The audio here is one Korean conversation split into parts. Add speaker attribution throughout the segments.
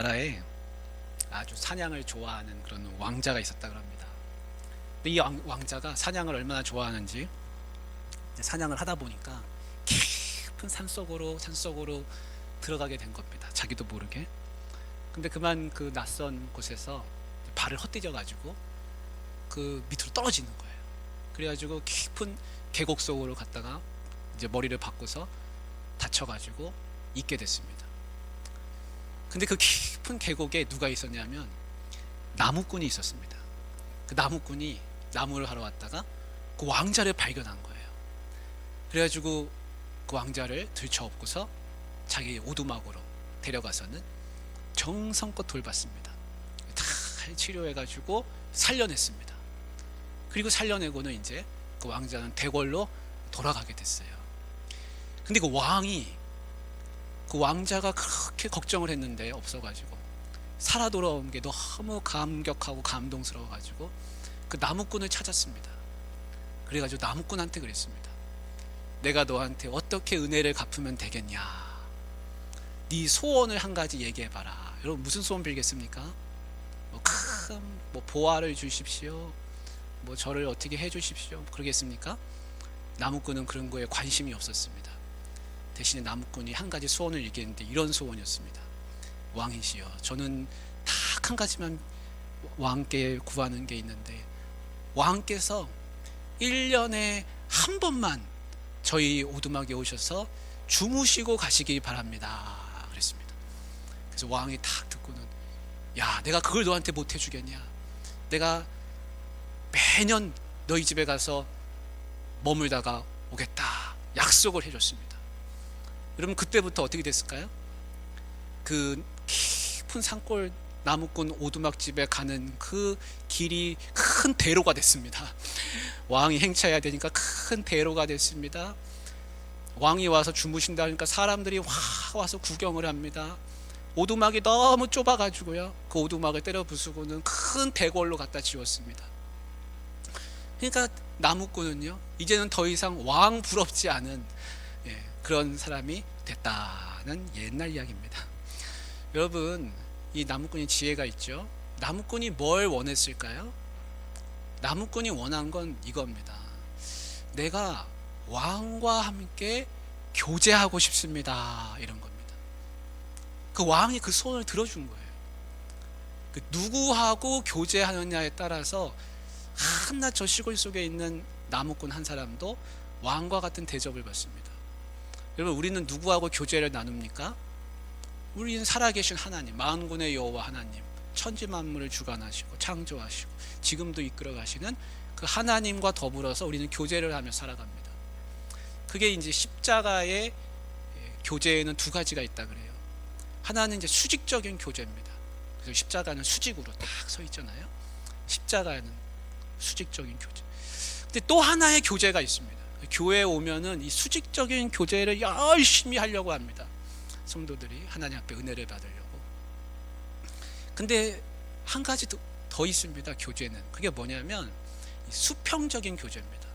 Speaker 1: 나라에 아주 사냥을 좋아하는 그런 왕자가 있었다 그럽니다. 근데 이 왕자가 사냥을 얼마나 좋아하는지 사냥을 하다 보니까 깊은 산속으로 들어가게 된 겁니다. 자기도 모르게. 근데 그만 그 낯선 곳에서 발을 헛디뎌 가지고 그 밑으로 떨어지는 거예요. 그래가지고 깊은 계곡 속으로 갔다가 이제 머리를 박고서 다쳐가지고 있게 됐습니다. 근데 그 깊은 계곡에 누가 있었냐면 나무꾼이 있었습니다. 그 나무꾼이 나무를 하러 왔다가 그 왕자를 발견한 거예요. 그래가지고 그 왕자를 들쳐업고서 자기 오두막으로 데려가서는 정성껏 돌봤습니다. 다 치료해가지고 살려냈습니다. 그리고 살려내고는 이제 그 왕자는 대궐로 돌아가게 됐어요. 근데 그 왕이 그 왕자가 그렇게 걱정을 했는데 없어가지고 살아 돌아온 게 너무 감격하고 감동스러워가지고 그 나무꾼을 찾았습니다. 그래가지고 나무꾼한테 그랬습니다. 내가 너한테 어떻게 은혜를 갚으면 되겠냐? 네 소원을 한 가지 얘기해봐라. 여러분 무슨 소원 빌겠습니까? 뭐 보화를 주십시오. 뭐 저를 어떻게 해주십시오. 그러겠습니까? 나무꾼은 그런 거에 관심이 없었습니다. 대신에 나무꾼이 한 가지 소원을 얘기했는데 이런 소원이었습니다. 왕이시여, 저는 딱 한 가지만 왕께 구하는 게 있는데 왕께서 1년에 한 번만 저희 오두막에 오셔서 주무시고 가시기 바랍니다. 그랬습니다. 그래서 왕이 딱 듣고는 야, 내가 그걸 너한테 못 해주겠냐? 내가 매년 너희 집에 가서 머물다가 오겠다 약속을 해줬습니다. 여러분 그때부터 어떻게 됐을까요? 그 깊은 산골 나무꾼 오두막집에 가는 그 길이 큰 대로가 됐습니다. 왕이 행차해야 되니까 큰 대로가 됐습니다. 왕이 와서 주무신다 하니까 사람들이 와서 구경을 합니다. 오두막이 너무 좁아가지고요, 그 오두막을 때려 부수고는 큰 대궐로 갖다 지웠습니다. 그러니까 나무꾼은요 이제는 더 이상 왕 부럽지 않은 그런 사람이 됐다는 옛날 이야기입니다. 여러분, 이 나무꾼이 지혜가 있죠. 나무꾼이 뭘 원했을까요? 나무꾼이 원한 건 이겁니다. 내가 왕과 함께 교제하고 싶습니다. 이런 겁니다. 그 왕이 그 소원을 들어준 거예요. 그 누구하고 교제하느냐에 따라서 한낱 저 시골 속에 있는 나무꾼 한 사람도 왕과 같은 대접을 받습니다. 여러분, 우리는 누구하고 교제를 나눕니까? 우리는 살아계신 하나님, 만군의 여호와 하나님, 천지 만물을 주관하시고 창조하시고 지금도 이끌어 가시는 그 하나님과 더불어서 우리는 교제를 하며 살아갑니다. 그게 이제 십자가의 교제에는 두 가지가 있다 그래요. 하나는 이제 수직적인 교제입니다. 그래서 십자가는 수직으로 딱 서 있잖아요. 십자가는 수직적인 교제. 근데 또 하나의 교제가 있습니다. 교회에 오면은 이 수직적인 교제를 열심히 하려고 합니다. 성도들이 하나님 앞에 은혜를 받으려고. 근데 한 가지 더 있습니다. 교제는. 그게 뭐냐면 수평적인 교제입니다.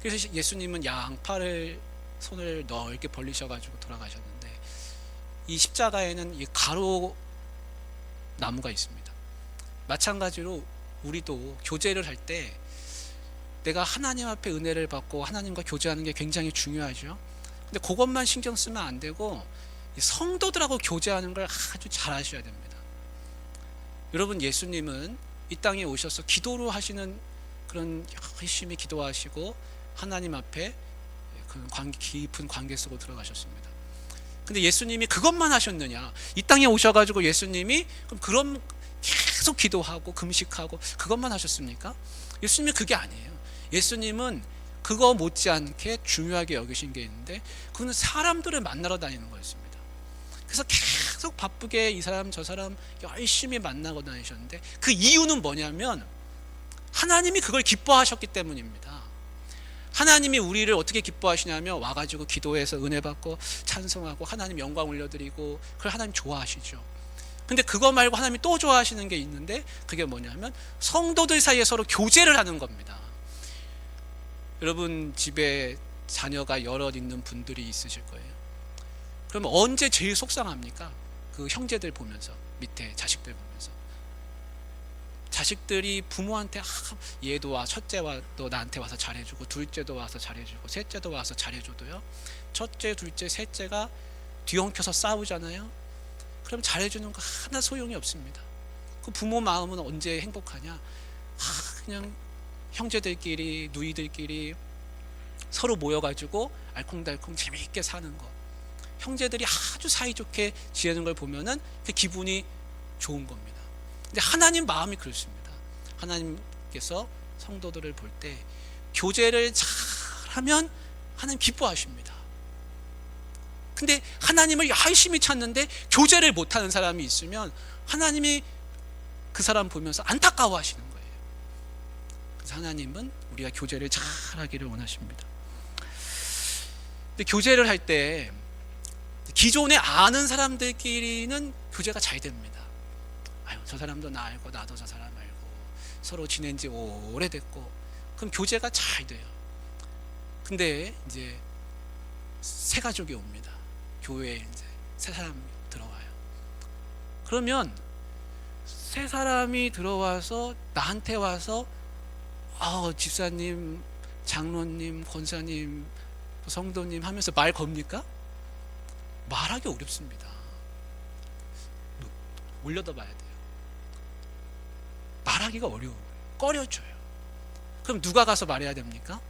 Speaker 1: 그래서 예수님은 양팔을 손을 넓게 벌리셔가지고 돌아가셨는데 이 십자가에는 이 가로 나무가 있습니다. 마찬가지로 우리도 교제를 할 때 내가 하나님 앞에 은혜를 받고 하나님과 교제하는 게 굉장히 중요하죠. 근데 그것만 신경 쓰면 안 되고 성도들하고 교제하는 걸 아주 잘 하셔야 됩니다. 여러분, 예수님은 이 땅에 오셔서 기도로 하시는 그런 열심히 기도하시고 하나님 앞에 깊은 관계 속으로 들어가셨습니다. 근데 예수님이 그것만 하셨느냐? 이 땅에 오셔가지고 예수님이 그럼 계속 기도하고 금식하고 그것만 하셨습니까? 예수님이 그게 아니에요. 예수님은 그거 못지않게 중요하게 여기신 게 있는데 그거는 사람들을 만나러 다니는 거였습니다. 그래서 계속 바쁘게 이 사람 저 사람 열심히 만나고 다니셨는데 그 이유는 뭐냐면 하나님이 그걸 기뻐하셨기 때문입니다. 하나님이 우리를 어떻게 기뻐하시냐면 와가지고 기도해서 은혜 받고 찬송하고 하나님 영광 올려드리고 그걸 하나님 좋아하시죠. 근데 그거 말고 하나님이 또 좋아하시는 게 있는데 그게 뭐냐면 성도들 사이에 서로 교제를 하는 겁니다. 여러분 집에 자녀가 여럿 있는 분들이 있으실 거예요. 그러면 언제 제일 속상합니까? 그 형제들 보면서 밑에 자식들 보면서. 자식들이 부모한테 얘도 와, 첫째와 또 나한테 와서 잘해주고, 둘째도 와서 잘해주고, 셋째도 와서 잘해줘도요, 첫째, 둘째, 셋째가 뒤엉켜서 싸우잖아요. 그럼 잘해주는 거 하나 소용이 없습니다. 그 부모 마음은 언제 행복하냐? 그냥 형제들끼리, 누이들끼리 서로 모여가지고 알콩달콩 재미있게 사는 거, 형제들이 아주 사이좋게 지내는 걸 보면은 그 기분이 좋은 겁니다. 근데 하나님 마음이 그렇습니다. 하나님께서 성도들을 볼 때 교제를 잘하면 하나님 기뻐하십니다. 근데 하나님을 열심히 찾는데 교제를 못하는 사람이 있으면 하나님이 그 사람 보면서 안타까워하시는 거예요. 그래서 하나님은 우리가 교제를 잘하기를 원하십니다. 근데 교제를 할 때 기존에 아는 사람들끼리는 교제가 잘 됩니다. 아유, 저 사람도 나 알고 나도 저 사람 알고 서로 지낸 지 오래됐고, 그럼 교제가 잘 돼요. 근데 이제 새 가족이 옵니다. 교회에 이제 새 사람이 들어와요. 그러면 새 사람이 들어와서 나한테 와서 집사님, 장로님, 권사님, 성도님 하면서 말 겁니까? 말하기 어렵습니다. 올려다 봐야 돼요. 말하기가 어려워요. 꺼려져요. 그럼 누가 가서 말해야 됩니까?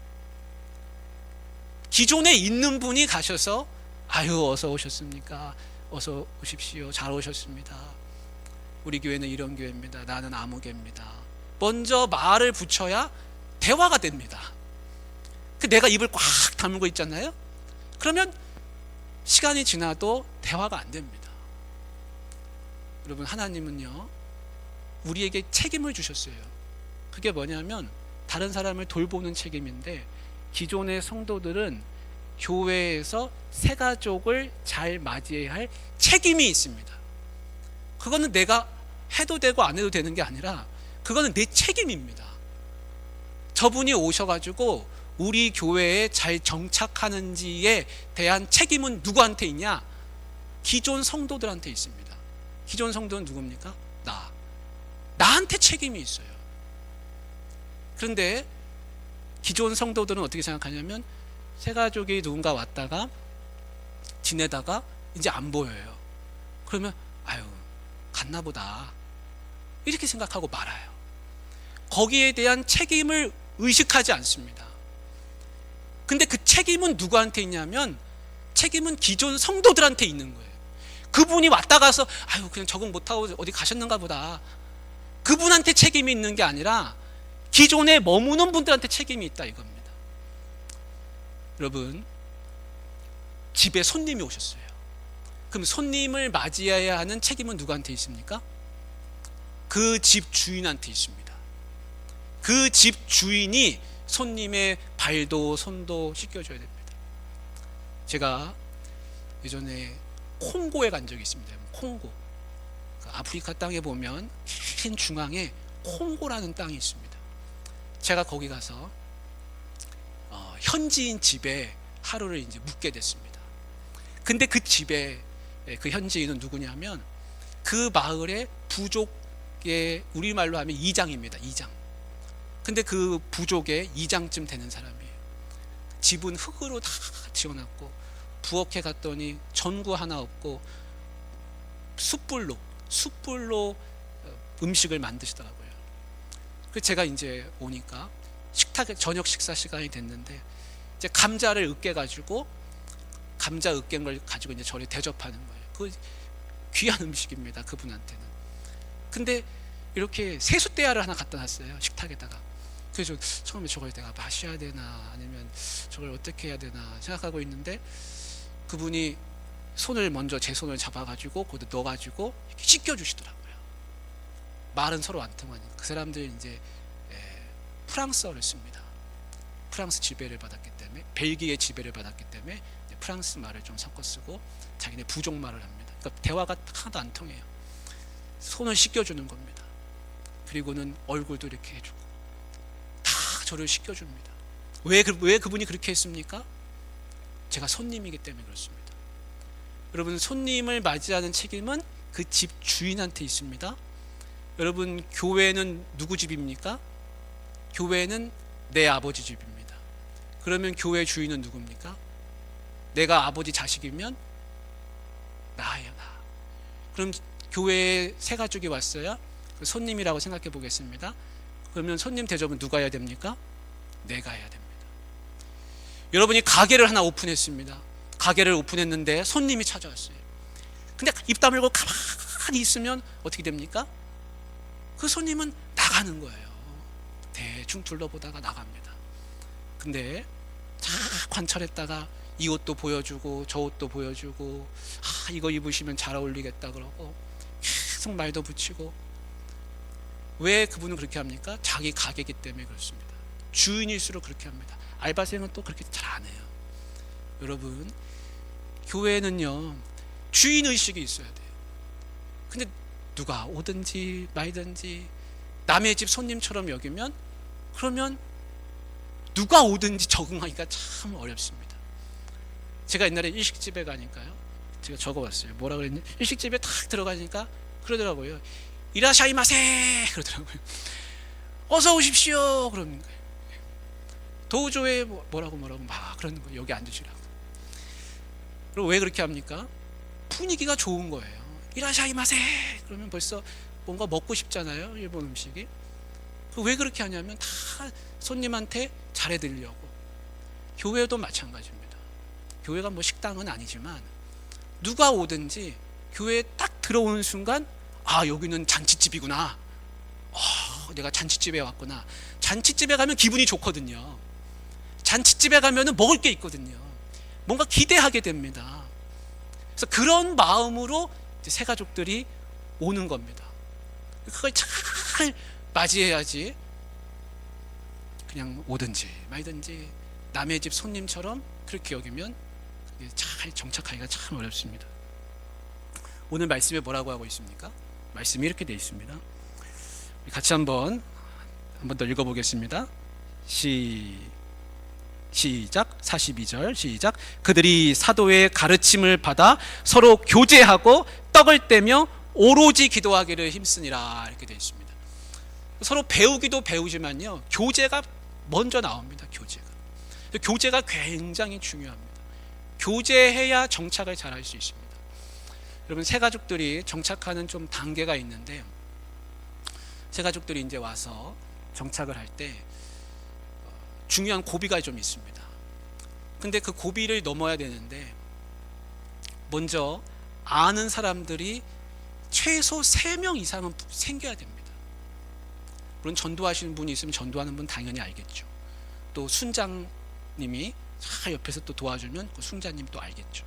Speaker 1: 기존에 있는 분이 가셔서 아유, 어서 오셨습니까? 어서 오십시오. 잘 오셨습니다. 우리 교회는 이런 교회입니다. 나는 아무개입니다. 먼저 말을 붙여야 대화가 됩니다. 내가 입을 꽉 다물고 있잖아요. 그러면 시간이 지나도 대화가 안 됩니다. 여러분, 하나님은요, 우리에게 책임을 주셨어요. 그게 뭐냐면 다른 사람을 돌보는 책임인데, 기존의 성도들은 교회에서 새 가족을 잘 맞이해야 할 책임이 있습니다. 그거는 내가 해도 되고 안 해도 되는 게 아니라 그거는 내 책임입니다. 저분이 오셔가지고 우리 교회에 잘 정착하는지에 대한 책임은 누구한테 있냐? 기존 성도들한테 있습니다. 기존 성도는 누굽니까? 나한테 책임이 있어요. 그런데 기존 성도들은 어떻게 생각하냐면, 새 가족이 누군가 왔다가 지내다가 이제 안 보여요. 그러면 아유, 갔나 보다, 이렇게 생각하고 말아요. 거기에 대한 책임을 의식하지 않습니다. 근데 그 책임은 누구한테 있냐면, 책임은 기존 성도들한테 있는 거예요. 그분이 왔다 가서 아유, 그냥 적응 못하고 어디 가셨는가 보다, 그분한테 책임이 있는 게 아니라 기존에 머무는 분들한테 책임이 있다, 이겁니다. 여러분, 집에 손님이 오셨어요. 그럼 손님을 맞이해야 하는 책임은 누구한테 있습니까? 그 집 주인한테 있습니다. 그 집 주인이 손님의 발도 손도 씻겨줘야 됩니다. 제가 예전에 콩고에 간 적이 있습니다. 콩고, 아프리카 땅에 보면 긴 중앙에 콩고라는 땅이 있습니다. 제가 거기 가서 현지인 집에 하루를 이제 묵게 됐습니다. 근데 그 집에 그 현지인은 누구냐면, 그 마을의 부족의, 우리말로 하면 이장입니다. 이장. 근데 그 부족의 이장쯤 되는 사람이에요. 집은 흙으로 다 지어놨고, 부엌에 갔더니 전구 하나 없고 숯불로 음식을 만드시더라고요. 그래서 제가 이제 오니까 식탁에 저녁 식사 시간이 됐는데, 이제 감자를 으깨가지고, 감자 으깬 걸 가지고 이제 저를 대접하는 거예요. 그 귀한 음식입니다, 그분한테는. 근데 이렇게 세숫대야를 하나 갖다 놨어요, 식탁에다가. 그래서 처음에 저걸 내가 마셔야 되나, 아니면 저걸 어떻게 해야 되나 생각하고 있는데, 그분이 손을 먼저 제 손을 잡아가지고 거기다 넣어가지고 씻겨주시더라고요. 말은 서로 안 통하니까. 그 사람들 이제 프랑스어를 씁니다. 프랑스 지배를 받았기 때문에, 벨기에 지배를 받았기 때문에 프랑스 말을 좀 섞어 쓰고 자기네 부족 말을 합니다. 그러니까 대화가 하나도 안 통해요. 손을 씻겨주는 겁니다. 그리고는 얼굴도 이렇게 해주고 다 저를 씻겨줍니다. 왜 그분이 그렇게 했습니까? 제가 손님이기 때문에 그렇습니다. 여러분, 손님을 맞이하는 책임은 그 집 주인한테 있습니다. 여러분, 교회는 누구 집입니까? 교회는 내 아버지 집입니다. 그러면 교회 주인은 누굽니까? 내가 아버지 자식이면 나예요, 나. 그럼 교회에 새 가족이 왔어요. 손님이라고 생각해 보겠습니다. 그러면 손님 대접은 누가 해야 됩니까? 내가 해야 됩니다. 여러분이 가게를 하나 오픈했습니다. 가게를 오픈했는데 손님이 찾아왔어요. 근데 입 다물고 가만히 있으면 어떻게 됩니까? 그 손님은 나가는 거예요. 대충 둘러보다가 나갑니다. 근데 자 관찰했다가 이 옷도 보여주고 저 옷도 보여주고, 이거 입으시면 잘 어울리겠다 그러고 계속 말도 붙이고. 왜 그분은 그렇게 합니까? 자기 가게이기 때문에 그렇습니다. 주인일수록 그렇게 합니다. 알바생은 또 그렇게 잘 안 해요. 여러분, 교회는요 주인의식이 있어야 돼요. 근데 누가 오든지 말든지 남의 집 손님처럼 여기면, 그러면 누가 오든지 적응하기가 참 어렵습니다. 제가 옛날에 일식집에 가니까요, 제가 적어봤어요. 뭐라 그랬니? 일식집에 탁 들어가니까 그러더라고요. 이라샤이마세 그러더라고요. 어서 오십시오 그러는 거예요. 도저에 뭐라고 막 그러는 거예요. 여기 앉으시라고. 그리고 왜 그렇게 합니까? 분위기가 좋은 거예요. 이라샤이마세 그러면 벌써 뭔가 먹고 싶잖아요, 일본 음식이. 왜 그렇게 하냐면 다 손님한테 잘해드리려고. 교회도 마찬가지입니다. 교회가 뭐 식당은 아니지만 누가 오든지 교회에 딱 들어오는 순간, 여기는 잔치집이구나, 내가 잔치집에 왔구나. 잔치집에 가면 기분이 좋거든요. 잔치집에 가면 먹을 게 있거든요. 뭔가 기대하게 됩니다. 그래서 그런 마음으로 이제 새 가족들이 오는 겁니다. 그걸 잘 맞이해야지 그냥 오든지 말든지 남의 집 손님처럼 그렇게 여기면 잘 정착하기가 참 어렵습니다. 오늘 말씀에 뭐라고 하고 있습니까? 말씀이 이렇게 되어 있습니다. 같이 한번 더 읽어보겠습니다. 시작. 42절 시작. 그들이 사도의 가르침을 받아 서로 교제하고 떡을 떼며 오로지 기도하기를 힘쓰니라, 이렇게 되어 있습니다. 서로 배우기도 배우지만요, 교제가 먼저 나옵니다. 교제가 굉장히 중요합니다. 교제해야 정착을 잘 할 수 있습니다. 여러분, 새 가족들이 정착하는 좀 단계가 있는데, 새 가족들이 이제 와서 정착을 할 때 중요한 고비가 좀 있습니다. 근데 그 고비를 넘어야 되는데, 먼저 아는 사람들이 최소 3명 이상은 생겨야 됩니다. 물론 전도하시는 분이 있으면 전도하는 분 당연히 알겠죠. 또 순장님이 옆에서 또 도와주면 그 순장님 또 알겠죠.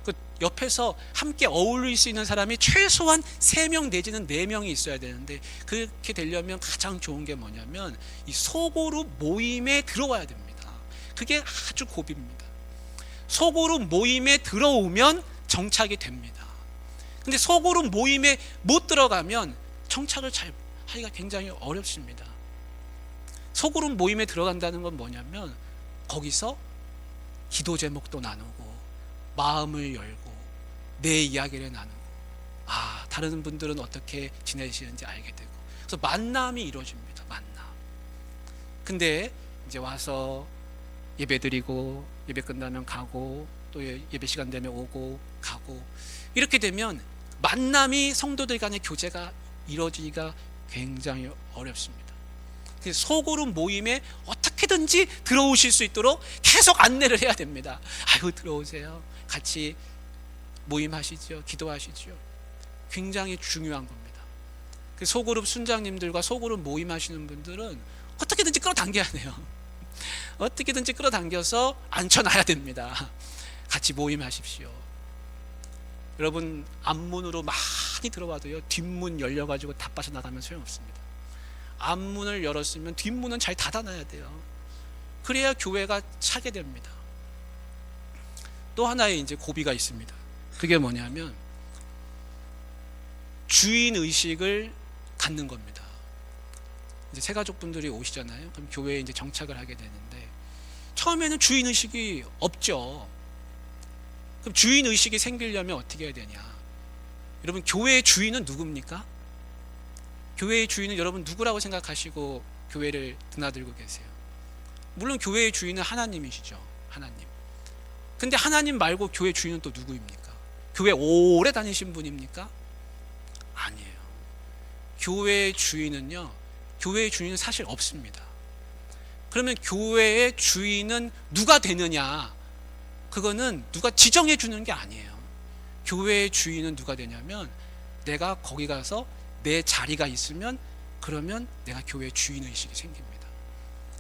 Speaker 1: 그 옆에서 함께 어울릴 수 있는 사람이 최소한 3명 내지는 4명이 있어야 되는데, 그렇게 되려면 가장 좋은 게 뭐냐면 이 소그룹 모임에 들어와야 됩니다. 그게 아주 고비입니다. 소그룹 모임에 들어오면 정착이 됩니다. 근데 소그룹 모임에 못 들어가면 정착을 잘 하기가 굉장히 어렵습니다. 소그룹 모임에 들어간다는 건 뭐냐면 거기서 기도 제목도 나누고 마음을 열고 내 이야기를 나누고, 다른 분들은 어떻게 지내시는지 알게 되고, 그래서 만남이 이루어집니다. 만남. 근데 이제 와서 예배 드리고 예배 끝나면 가고 또 예배 시간 되면 오고 가고, 이렇게 되면 만남이 성도들 간의 교제가 이루어지기가 굉장히 어렵습니다. 소그룹 모임에 어떻게든지 들어오실 수 있도록 계속 안내를 해야 됩니다. 아이고 들어오세요, 같이 모임하시죠, 기도하시죠. 굉장히 중요한 겁니다. 소그룹 순장님들과 소그룹 모임하시는 분들은 어떻게든지 끌어당겨야 돼요. 어떻게든지 끌어당겨서 앉혀놔야 됩니다. 같이 모임하십시오. 여러분, 앞문으로 많이 들어와도요, 뒷문 열려가지고 다 빠져나가면 소용없습니다. 앞문을 열었으면 뒷문은 잘 닫아놔야 돼요. 그래야 교회가 차게 됩니다. 또 하나의 이제 고비가 있습니다. 그게 뭐냐면 주인 의식을 갖는 겁니다. 이제 새 가족분들이 오시잖아요. 그럼 교회에 이제 정착을 하게 되는데, 처음에는 주인 의식이 없죠. 그럼 주인 의식이 생기려면 어떻게 해야 되냐? 여러분, 교회의 주인은 누굽니까? 교회의 주인은 여러분 누구라고 생각하시고 교회를 드나들고 계세요? 물론 교회의 주인은 하나님이시죠. 하나님. 근데 하나님 말고 교회 주인은 또 누구입니까? 교회 오래 다니신 분입니까? 아니에요. 교회의 주인은요, 교회의 주인은 사실 없습니다. 그러면 교회의 주인은 누가 되느냐? 그거는 누가 지정해 주는 게 아니에요. 교회의 주인은 누가 되냐면, 내가 거기 가서 내 자리가 있으면, 그러면 내가 교회의 주인의식이 생깁니다.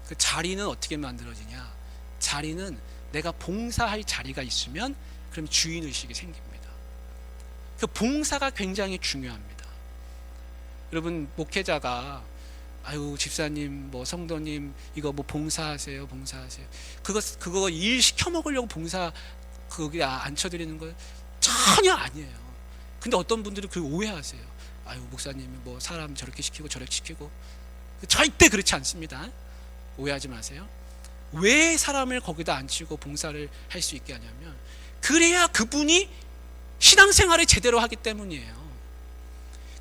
Speaker 1: 그 자리는 어떻게 만들어지냐? 자리는 내가 봉사할 자리가 있으면 그럼 주인의식이 생깁니다. 그 봉사가 굉장히 중요합니다. 여러분, 목회자가 아유 집사님 뭐 성도님 이거 뭐 봉사하세요 그거 일 시켜 먹으려고 봉사 거기 앉혀드리는 거 전혀 아니에요. 근데 어떤 분들은 그 오해하세요. 아유 목사님이 뭐 사람 저렇게 시키고 저렇게 시키고. 절대 그렇지 않습니다. 오해하지 마세요. 왜 사람을 거기다 앉히고 봉사를 할 수 있게 하냐면, 그래야 그분이 신앙생활을 제대로 하기 때문이에요.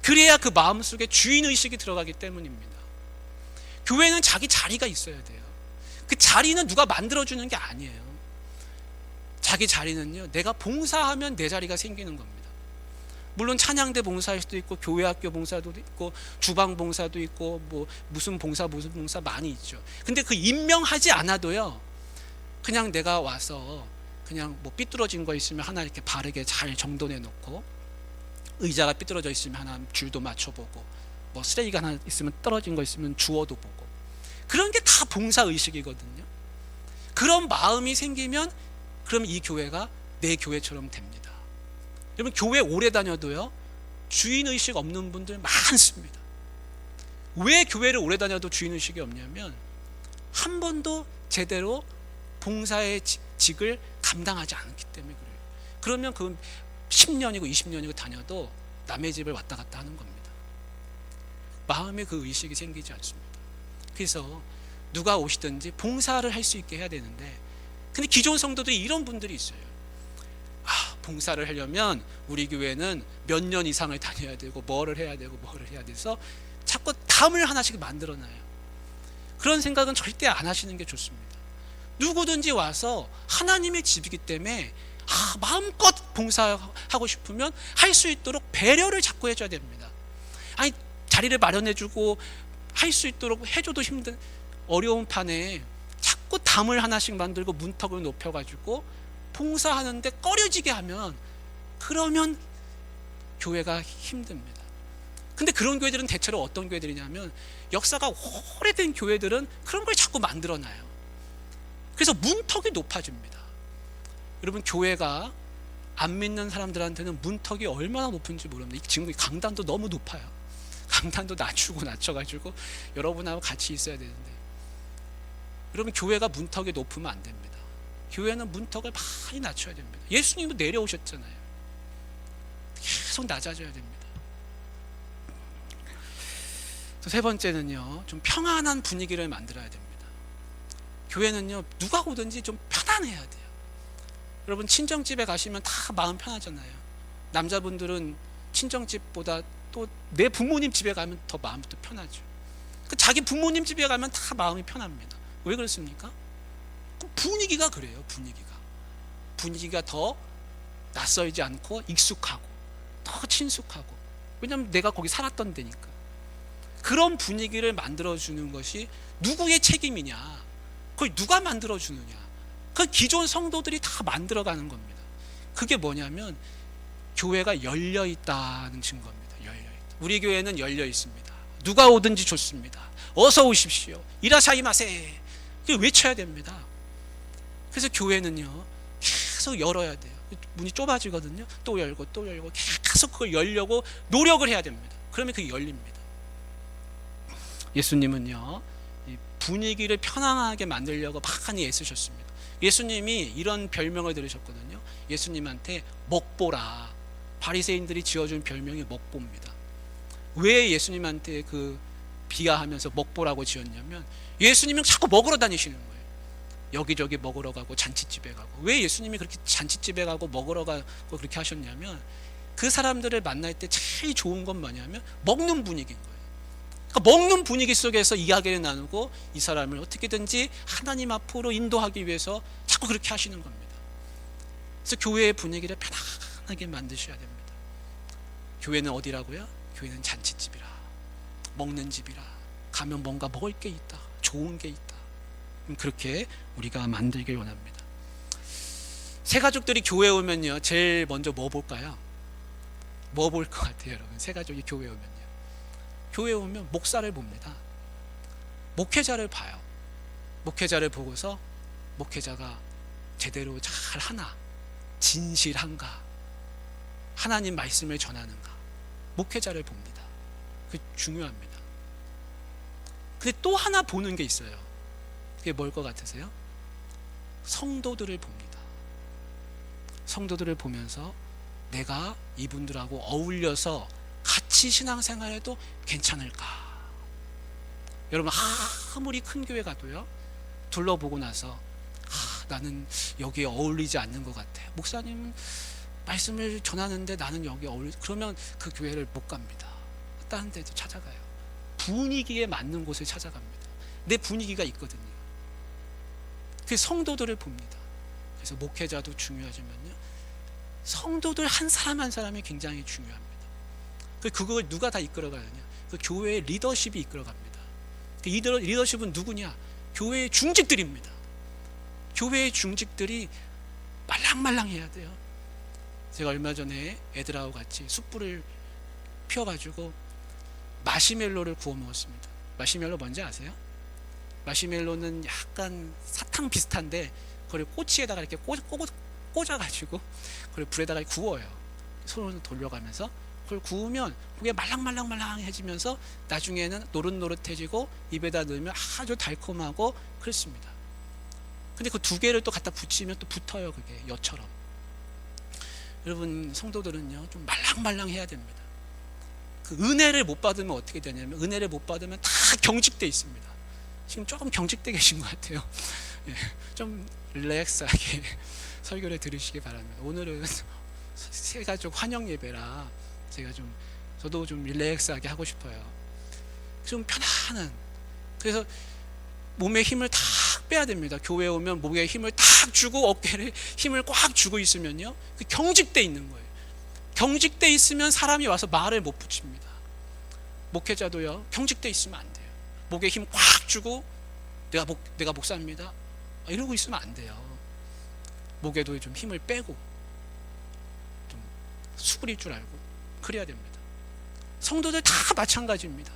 Speaker 1: 그래야 그 마음속에 주인의식이 들어가기 때문입니다. 교회는 자기 자리가 있어야 돼요. 그 자리는 누가 만들어주는 게 아니에요. 자기 자리는요, 내가 봉사하면 내 자리가 생기는 겁니다. 물론 찬양대 봉사할 수도 있고 교회 학교 봉사도 있고 주방 봉사도 있고 뭐 무슨 봉사 많이 있죠. 근데 그 임명하지 않아도요, 그냥 내가 와서 그냥 뭐 삐뚤어진 거 있으면 하나 이렇게 바르게 잘 정돈해 놓고, 의자가 삐뚤어져 있으면 하나 줄도 맞춰보고, 뭐 쓰레기가 하나 있으면 떨어진 거 있으면 주워도 보고, 그런 게 다 봉사 의식이거든요. 그런 마음이 생기면 그럼 이 교회가 내 교회처럼 됩니다. 여러분, 교회 오래 다녀도요, 주인의식 없는 분들 많습니다. 왜 교회를 오래 다녀도 주인의식이 없냐면, 한 번도 제대로 봉사의 직을 감당하지 않기 때문에 그래요. 그러면 그 10년이고 20년이고 다녀도 남의 집을 왔다 갔다 하는 겁니다. 마음에 그 의식이 생기지 않습니다. 그래서 누가 오시든지 봉사를 할 수 있게 해야 되는데, 근데 기존 성도들이 이런 분들이 있어요. 봉사를 하려면 우리 교회는 몇 년 이상을 다녀야 되고 뭐를 해야 되고 뭐를 해야 돼서 자꾸 담을 하나씩 만들어놔요. 그런 생각은 절대 안 하시는 게 좋습니다. 누구든지 와서 하나님의 집이기 때문에 마음껏 봉사하고 싶으면 할 수 있도록 배려를 자꾸 해줘야 됩니다. 아니, 자리를 마련해주고 할 수 있도록 해줘도 힘든 어려운 판에 자꾸 담을 하나씩 만들고 문턱을 높여가지고 봉사하는데 꺼려지게 하면, 그러면 교회가 힘듭니다. 근데 그런 교회들은 대체로 어떤 교회들이냐면, 역사가 오래된 교회들은 그런 걸 자꾸 만들어놔요. 그래서 문턱이 높아집니다. 여러분, 교회가 안 믿는 사람들한테는 문턱이 얼마나 높은지 모릅니다. 지금 강단도 너무 높아요. 강단도 낮춰가지고 여러분하고 같이 있어야 되는데, 여러분, 교회가 문턱이 높으면 안 됩니다. 교회는 문턱을 많이 낮춰야 됩니다. 예수님도 내려오셨잖아요. 계속 낮아져야 됩니다. 또 세 번째는요, 좀 평안한 분위기를 만들어야 됩니다. 교회는요, 누가 오든지 좀 편안해야 돼요. 여러분, 친정집에 가시면 다 마음 편하잖아요. 남자분들은 친정집보다 또 내 부모님 집에 가면 더 마음도 편하죠. 자기 부모님 집에 가면 다 마음이 편합니다. 왜 그렇습니까? 분위기가 그래요. 분위기가 더 낯설지 않고 익숙하고 더 친숙하고, 왜냐하면 내가 거기 살았던 데니까. 그런 분위기를 만들어주는 것이 누구의 책임이냐? 그걸 누가 만들어주느냐? 그 기존 성도들이 다 만들어가는 겁니다. 그게 뭐냐면, 교회가 열려있다는 증거입니다. 열려있다. 우리 교회는 열려있습니다. 누가 오든지 좋습니다. 어서 오십시오. 이라샤이마세. 외쳐야 됩니다. 그래서 교회는요, 계속 열어야 돼요. 문이 좁아지거든요. 또 열고 계속 그걸 열려고 노력을 해야 됩니다. 그러면 그게 열립니다. 예수님은요, 이 분위기를 편안하게 만들려고 많이 애쓰셨습니다. 예수님이 이런 별명을 들으셨거든요. 예수님한테 먹보라. 바리새인들이 지어준 별명이 먹보입니다. 왜 예수님한테 그 비하하면서 먹보라고 지었냐면, 예수님은 자꾸 먹으러 다니시는 거예요. 여기저기 먹으러 가고 잔치집에 가고. 왜 예수님이 그렇게 잔치집에 가고 먹으러 가고 그렇게 하셨냐면, 그 사람들을 만날 때 제일 좋은 건 뭐냐면 먹는 분위기인 거예요. 그러니까 먹는 분위기 속에서 이야기를 나누고 이 사람을 어떻게든지 하나님 앞으로 인도하기 위해서 자꾸 그렇게 하시는 겁니다. 그래서 교회의 분위기를 편안하게 만드셔야 됩니다. 교회는 어디라고요? 교회는 잔치집이라, 먹는 집이라, 가면 뭔가 먹을 게 있다, 좋은 게 있다. 그렇게 우리가 만들길 원합니다. 새 가족들이 교회에 오면요, 제일 먼저 뭐 볼까요? 뭐 볼 것 같아요, 여러분? 새 가족이 교회에 오면요, 교회에 오면 목사를 봅니다. 목회자를 봐요. 목회자를 보고서 목회자가 제대로 잘 하나, 진실한가, 하나님 말씀을 전하는가, 목회자를 봅니다. 그게 중요합니다. 근데 또 하나 보는 게 있어요. 그게 뭘 것 같으세요? 성도들을 봅니다. 성도들을 보면서 내가 이분들하고 어울려서 같이 신앙생활해도 괜찮을까? 여러분, 아무리 큰 교회 가도요, 둘러보고 나서 나는 여기에 어울리지 않는 것 같아, 목사님 말씀을 전하는데 나는 여기 그러면 그 교회를 못 갑니다. 다른 데도 찾아가요. 분위기에 맞는 곳을 찾아갑니다. 내 분위기가 있거든요. 그 성도들을 봅니다. 그래서 목회자도 중요하지만요, 성도들 한 사람 한 사람이 굉장히 중요합니다. 그걸 누가 다 이끌어가느냐? 그 교회의 리더십이 이끌어갑니다. 그 리더십은 누구냐? 교회의 중직들입니다. 교회의 중직들이 말랑말랑해야 돼요. 제가 얼마 전에 애들하고 같이 숯불을 피워가지고 마시멜로를 구워 먹었습니다. 마시멜로 뭔지 아세요? 마시멜로는 약간 사탕 비슷한데 그걸 꼬치에다가 이렇게 꽂아가지고 그걸 불에다가 구워요. 손으로 돌려가면서 그걸 구우면 그게 말랑말랑해지면서 나중에는 노릇노릇해지고 입에다 넣으면 아주 달콤하고 그렇습니다. 근데 그 두 개를 또 갖다 붙이면 또 붙어요. 그게 여처럼. 여러분, 성도들은요, 좀 말랑말랑해야 됩니다. 그 은혜를 못 받으면 어떻게 되냐면, 은혜를 못 받으면 다 경직돼 있습니다. 지금 조금 경직돼 계신 것 같아요. 예, 좀 릴렉스하게 설교를 들으시기 바랍니다. 오늘은 새가족 환영 예배라 저도 좀 릴렉스하게 하고 싶어요. 좀 편안한. 그래서 몸에 힘을 다 빼야 됩니다. 교회에 오면 목에 힘을 탁 주고 어깨에 힘을 꽉 주고 있으면요, 그 경직돼 있는 거예요. 경직돼 있으면 사람이 와서 말을 못 붙입니다. 목회자도요, 경직돼 있으면 안 돼요. 목에 힘 꽉 주고 내가 목사입니다 이러고 있으면 안 돼요. 목에도 좀 힘을 빼고 좀 수그릴 줄 알고 그래야 됩니다. 성도들 다 마찬가지입니다.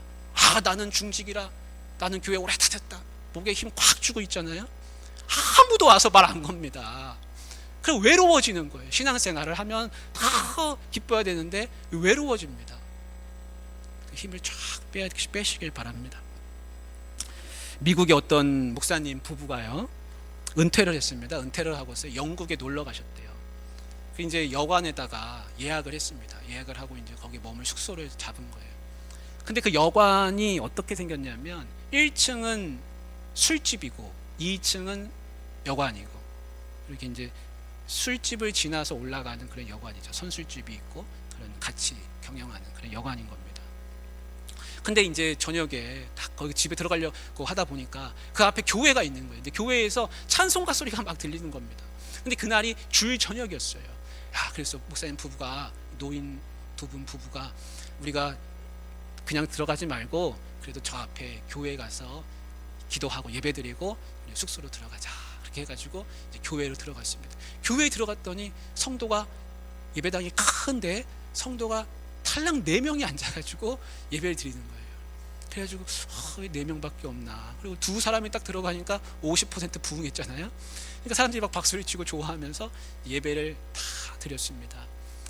Speaker 1: 나는 중직이라, 나는 교회 오래 다녔다, 목에 힘 꽉 주고 있잖아요. 아무도 와서 말 안 겁니다. 그럼 외로워지는 거예요. 신앙생활을 하면 다 기뻐야 되는데 외로워집니다. 힘을 쫙 빼시길 바랍니다. 미국의 어떤 목사님 부부가요, 은퇴를 했습니다. 은퇴를 하고서 영국에 놀러 가셨대요. 이제 여관에다가 예약을 했습니다. 예약을 하고 이제 거기 머물 숙소를 잡은 거예요. 근데 그 여관이 어떻게 생겼냐면 1층은 술집이고 2층은 여관이고, 이렇게 이제 술집을 지나서 올라가는 그런 여관이죠. 선술집이 있고 그런 같이 경영하는 그런 여관인 겁니다. 근데 이제 저녁에 딱 거기 집에 들어가려고 하다 보니까 그 앞에 교회가 있는 거예요. 근데 교회에서 찬송가 소리가 막 들리는 겁니다. 근데 그날이 주일 저녁이었어요. 그래서 목사님 부부가, 노인 두 분 부부가, 우리가 그냥 들어가지 말고 그래도 저 앞에 교회 가서 기도하고 예배드리고 숙소로 들어가자, 그렇게 해가지고 이제 교회로 들어갔습니다. 교회에 들어갔더니 성도가, 예배당이 큰데 성도가 탈랑 4명이 앉아가지고 예배를 드리는 거예요. 그래가지고 왜 4명밖에 없나. 그리고 두 사람이 딱 들어가니까 50% 부응했잖아요. 그러니까 사람들이 막 박수를 치고 좋아하면서 예배를 다 드렸습니다.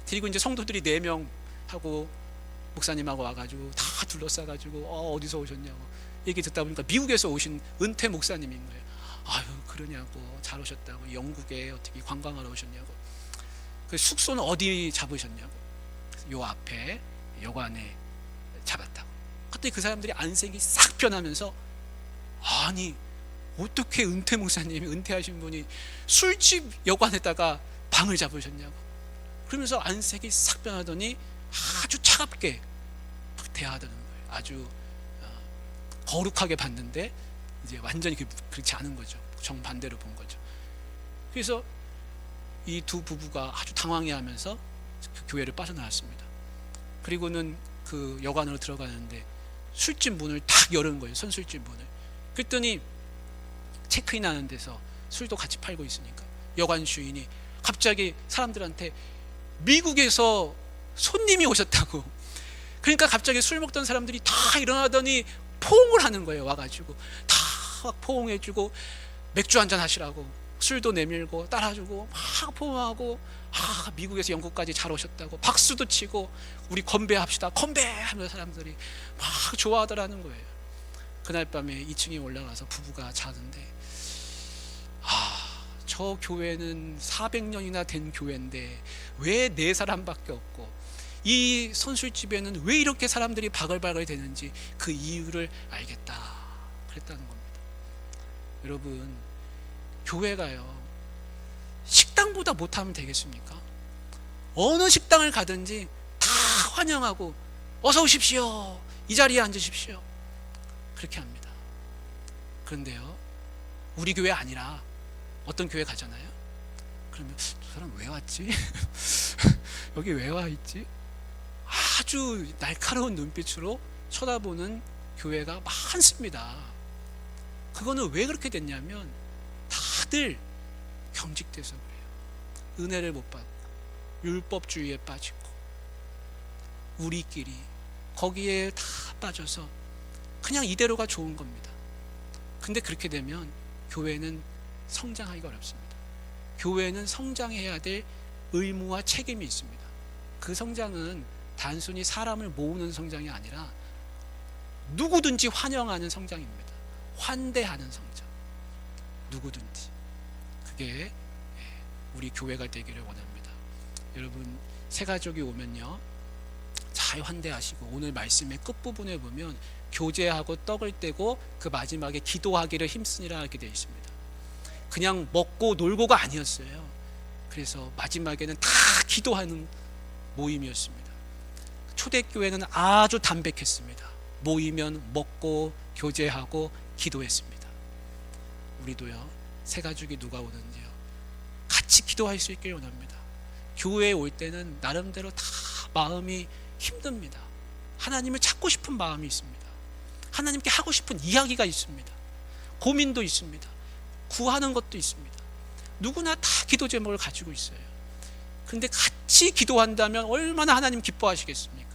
Speaker 1: 그리고 이제 성도들이 4명 하고 목사님하고 와가지고 다 둘러싸가지고 어디서 오셨냐고 얘기 듣다 보니까 미국에서 오신 은퇴 목사님인 거예요. 아유, 그러냐고, 잘 오셨다고, 영국에 어떻게 관광하러 오셨냐고, 그 숙소는 어디 잡으셨냐고, 요 앞에 여관에 잡았다고. 그때 그 사람들이 안색이 싹 변하면서, 아니 어떻게 은퇴 목사님이, 은퇴하신 분이 술집 여관에다가 방을 잡으셨냐고. 그러면서 안색이 싹 변하더니 아주 차갑게 막 대하더는 거예요. 아주 거룩하게 봤는데 이제 완전히 그렇지 않은 거죠. 정반대로 본 거죠. 그래서 이 두 부부가 아주 당황해하면서 그 교회를 빠져나왔습니다. 그리고는 그 여관으로 들어가는데 술집 문을 탁 열은 거예요. 선술집 문을. 그랬더니 체크인하는 데서 술도 같이 팔고 있으니까 여관 주인이 갑자기 사람들한테 미국에서 손님이 오셨다고. 그러니까 갑자기 술 먹던 사람들이 다 일어나더니 포옹을 하는 거예요. 와가지고 다 포옹해주고 맥주 한잔 하시라고 술도 내밀고 따라주고 막 포옹하고, 미국에서 영국까지 잘 오셨다고 박수도 치고 우리 건배합시다 건배하면서 사람들이 막 좋아하더라는 거예요. 그날 밤에 2층에 올라가서 부부가 자는데 저 교회는 400년이나 된 교회인데 왜 4사람밖에 없고 이 선술집에는 왜 이렇게 사람들이 바글바글 되는지 그 이유를 알겠다 그랬다는 겁니다. 여러분, 교회가요 식당보다 못하면 되겠습니까? 어느 식당을 가든지 다 환영하고 어서 오십시오, 이 자리에 앉으십시오, 그렇게 합니다. 그런데요, 우리 교회 아니라 어떤 교회 가잖아요. 그러면 저 사람 왜 왔지? 여기 왜 와 있지? 아주 날카로운 눈빛으로 쳐다보는 교회가 많습니다. 그거는 왜 그렇게 됐냐면 다들 경직돼서 그래요. 은혜를 못 받고 율법주의에 빠지고 우리끼리 거기에 다 빠져서 그냥 이대로가 좋은 겁니다. 근데 그렇게 되면 교회는 성장하기가 어렵습니다. 교회는 성장해야 될 의무와 책임이 있습니다. 그 성장은 단순히 사람을 모으는 성장이 아니라 누구든지 환영하는 성장입니다. 환대하는 성장. 누구든지. 그게 우리 교회가 되기를 원합니다. 여러분, 새가족이 오면요 잘 환대하시고, 오늘 말씀의 끝부분에 보면 교제하고 떡을 떼고 그 마지막에 기도하기를 힘쓰니라 이렇게 되어 있습니다. 그냥 먹고 놀고가 아니었어요. 그래서 마지막에는 다 기도하는 모임이었습니다. 초대교회는 아주 담백했습니다. 모이면 먹고 교제하고 기도했습니다. 우리도요, 새가족이 누가 오든지요 같이 기도할 수 있길 원합니다. 교회에 올 때는 나름대로 다 마음이 힘듭니다. 하나님을 찾고 싶은 마음이 있습니다. 하나님께 하고 싶은 이야기가 있습니다. 고민도 있습니다. 구하는 것도 있습니다. 누구나 다 기도 제목을 가지고 있어요. 그런데 같이 기도한다면 얼마나 하나님 기뻐하시겠습니까?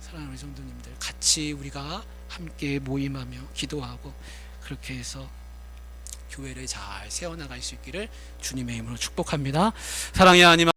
Speaker 1: 사랑하는 우리 성도님들, 같이 우리가 함께 모임하며 기도하고 그렇게 해서 교회를 잘 세워나갈 수 있기를 주님의 이름으로 축복합니다. 사랑의 하나님,